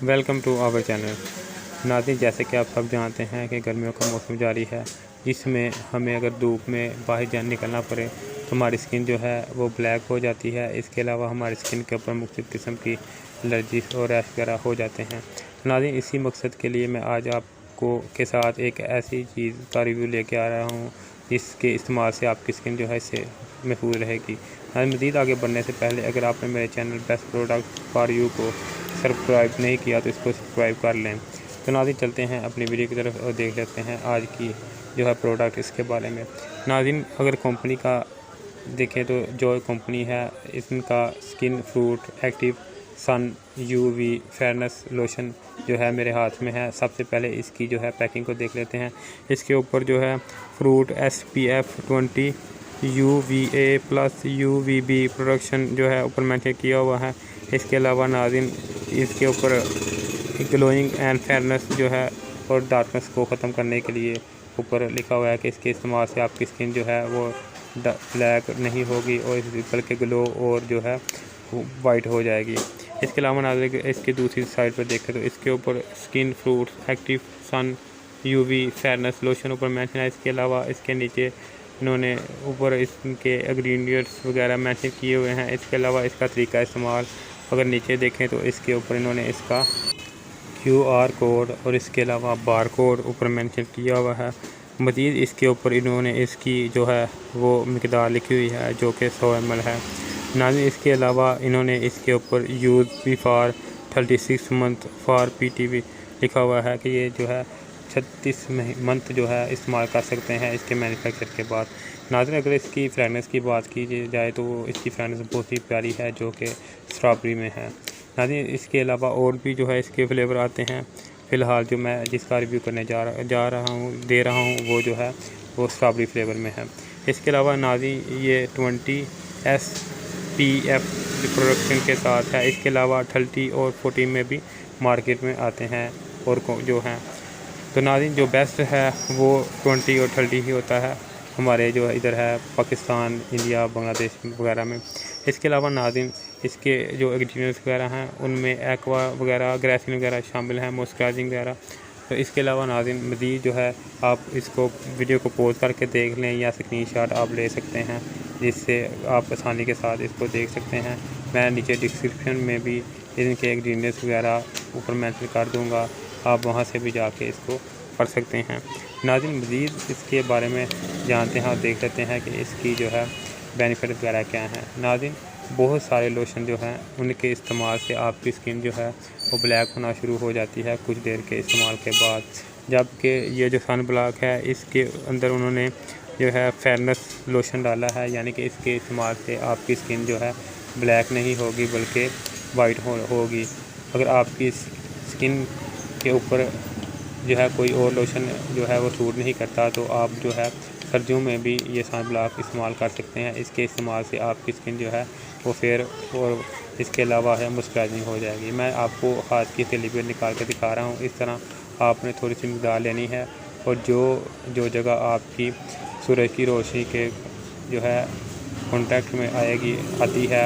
Welcome to our channel. नाज़रीन, जैसे कि आप सब जानते हैं कि गर्मियों का मौसम जारी है, जिसमें हमें अगर धूप में बाहर निकलना पड़े तो हमारी स्किन जो है वो ब्लैक हो जाती है। इसके अलावा हमारी स्किन के ऊपर मुख्तलिफ़ किस्म की एलर्जी और रैश वगैरह हो जाते हैं। नाज़रीन, इसी मकसद के लिए मैं आज आपको के साथ एक ऐसी चीज़ का रिव्यू लेके आ रहा हूँ जिसके इस्तेमाल से आपकी स्किन जो है इससे महफूज रहेगी। मज़ीद आगे बढ़ने से पहले अगर आपने मेरे channel best product for you को सब्सक्राइब नहीं किया तो इसको सब्सक्राइब कर लें। तो नाज़रीन, चलते हैं अपनी वीडियो की तरफ और देख लेते हैं आज की जो है प्रोडक्ट इसके बारे में। नाज़रीन, अगर कंपनी का देखें तो जो कंपनी है इनका स्किन फ्रूट एक्टिव सन यूवी फेयरनेस लोशन जो है मेरे हाथ में है। सबसे पहले इसकी जो है पैकिंग को देख लेते हैं। इसके ऊपर जो है fruit SPF 20 UVA+ UVB production जो है ऊपर मेंशन किया हुआ है। इसके अलावा नाज़रीन, इसके ऊपर ग्लोइंग एंड फेयरनेस जो है और डार्कनेस को ख़त्म करने के लिए ऊपर लिखा हुआ है कि इसके इस्तेमाल से आपकी स्किन जो है वो ब्लैक नहीं होगी और बल्कि ग्लो और जो है वाइट हो जाएगी। इसके अलावा नाज़रीन, इसकी दूसरी साइड पर देखें तो इसके ऊपर स्किन फ्रूट्स एक्टिव सन UV फेयरनेस लोशन ऊपर मेंशन है। इसके अलावा इसके नीचे इन्होंने ऊपर इसके इंग्रेडिएंट्स वगैरह मेंशन किए हुए हैं। इसके अलावा इसका तरीका इस्तेमाल अगर नीचे देखें तो इसके ऊपर इन्होंने इसका QR कोड और इसके अलावा बार कोड ऊपर मेंशन किया हुआ है। मज़ीद इसके ऊपर इन्होंने इसकी जो है वो मिकदार लिखी हुई है जो कि 100 ml है। नाज़रीन, इसके अलावा इन्होंने इसके ऊपर use before 36 month for PTV लिखा हुआ है कि ये जो है 36 मंथ जो है इस्तेमाल कर सकते हैं इसके मैन्युफैक्चर के बाद। नाज़रीन, अगर इसकी फ्रेगनेंस की बात की जाए तो इसकी फ्रेगनेंस बहुत ही प्यारी है जो कि स्ट्रॉबेरी में है। नाज़रीन, इसके अलावा और भी जो है इसके फ्लेवर आते हैं। फ़िलहाल जो मैं जिसका रिव्यू करने जा रहा हूँ वो जो है वो स्ट्रॉबेरी फ्लेवर में है। इसके अलावा नाज़रीन, ये 20 SPF प्रोडक्शन के साथ है। इसके अलावा 30 और 40 में भी मार्केट में आते हैं और जो हैं तो नाज़रीन, जो बेस्ट है वो 20 और 30 ही होता है हमारे जो इधर है पाकिस्तान, इंडिया, बांग्लादेश वगैरह में। इसके अलावा नाज़रीन, इसके जो इंग्रेडिएंट्स वगैरह हैं उनमें एक्वा वगैरह ग्रासिन वगैरह शामिल हैं, मॉइस्चराइजिंग वगैरह। तो इसके अलावा नाज़रीन, मज़ीद जो है आप इसको वीडियो को पॉज करके देख लें या स्क्रीनशॉट आप ले सकते हैं जिससे आप आसानी के साथ इसको देख सकते हैं। मैं नीचे डिस्क्रिप्शन में भी इनके इंग्रेडिएंट्स वगैरह ऊपर मेंशन कर दूँगा, आप वहाँ से भी जाके इसको पढ़ सकते हैं। नाज़रीन, मज़ीद इसके बारे में जानते हैं और देख लेते हैं कि इसकी जो है बेनिफिट वगैरह क्या हैं। नाज़रीन, बहुत सारे लोशन जो हैं उनके इस्तेमाल से आपकी स्किन जो है वो ब्लैक होना शुरू हो जाती है कुछ देर के इस्तेमाल के बाद, जबकि ये जो सन ब्लॉक है इसके अंदर उन्होंने जो है फेयरनेस लोशन डाला है, यानी कि इसके इस्तेमाल से आपकी स्किन जो है ब्लैक नहीं होगी बल्कि वाइट होगी। अगर आपकी स्किन के ऊपर जो है कोई और लोशन जो है वो सूट नहीं करता तो आप जो है सर्दियों में भी ये सन ब्लॉक इस्तेमाल कर सकते हैं। इसके इस्तेमाल से आपकी स्किन जो है वो फेयर और इसके अलावा है मॉइस्चराइजिंग हो जाएगी। मैं आपको हाथ की हथेली पे निकाल के दिखा रहा हूँ। इस तरह आपने थोड़ी सी मिकदार लेनी है और जो जगह आपकी सूरज की रोशनी के जो है कॉन्टैक्ट में आती है,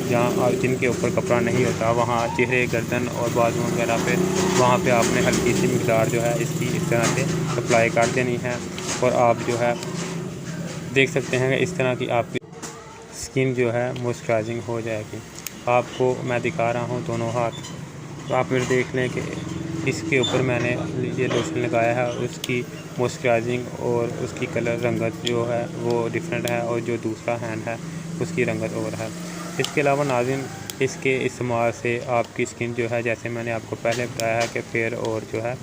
जहाँ जिनके ऊपर कपड़ा नहीं होता, वहाँ चेहरे, गर्दन और बाजू वगैरह पे वहाँ पे आपने हल्की सी मिकदार जो है इसकी इस तरह से अप्लाई कर देनी है और आप जो है देख सकते हैं कि इस तरह की आपकी स्किन जो है मॉइस्चराइजिंग हो जाएगी। आपको मैं दिखा रहा हूँ दोनों हाथ, तो आप फिर देख लें कि इसके ऊपर मैंने ये लोशन लगाया है, उसकी मॉइस्चराइजिंग और उसकी कलर रंगत जो है वो डिफरेंट है और जो दूसरा हैंड है उसकी रंगत और है। इसके अलावा नाज़रीन, इसके इस्तेमाल से आपकी स्किन जो है जैसे मैंने आपको पहले बताया है कि फेयर और जो है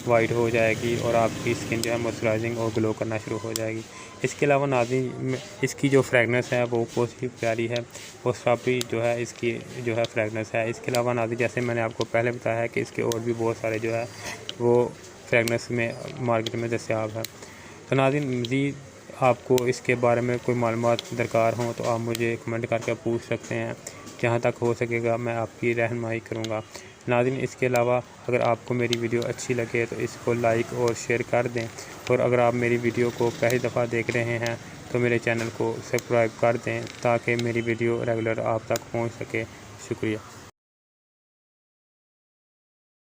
वाइट हो जाएगी और आपकी स्किन जो है मॉइस्चराइजिंग और ग्लो करना शुरू हो जाएगी। इसके अलावा नाज़रीन, इसकी जो फ्रेगनेंस है वो बहुत ही प्यारी है और स्ट्रॉबेरी जो है इसकी जो है फ्रेगनेंस है। इसके अलावा नाज़रीन, जैसे मैंने आपको पहले बताया है कि इसके और भी बहुत सारे जो है वो फ्रेगनेंस में मार्केट में दस्तयाब है। तो नाज़रीन, मज़ीद आपको इसके बारे में कोई मालूमात दरकार हो तो आप मुझे कमेंट करके पूछ सकते हैं। जहाँ तक हो सकेगा मैं आपकी रहनुमाई करूँगा। नाज़रीन, इसके अलावा अगर आपको मेरी वीडियो अच्छी लगे तो इसको लाइक और शेयर कर दें और अगर आप मेरी वीडियो को पहली दफ़ा देख रहे हैं तो मेरे चैनल को सब्सक्राइब कर दें ताकि मेरी वीडियो रेगुलर आप तक पहुंच सके। शुक्रिया।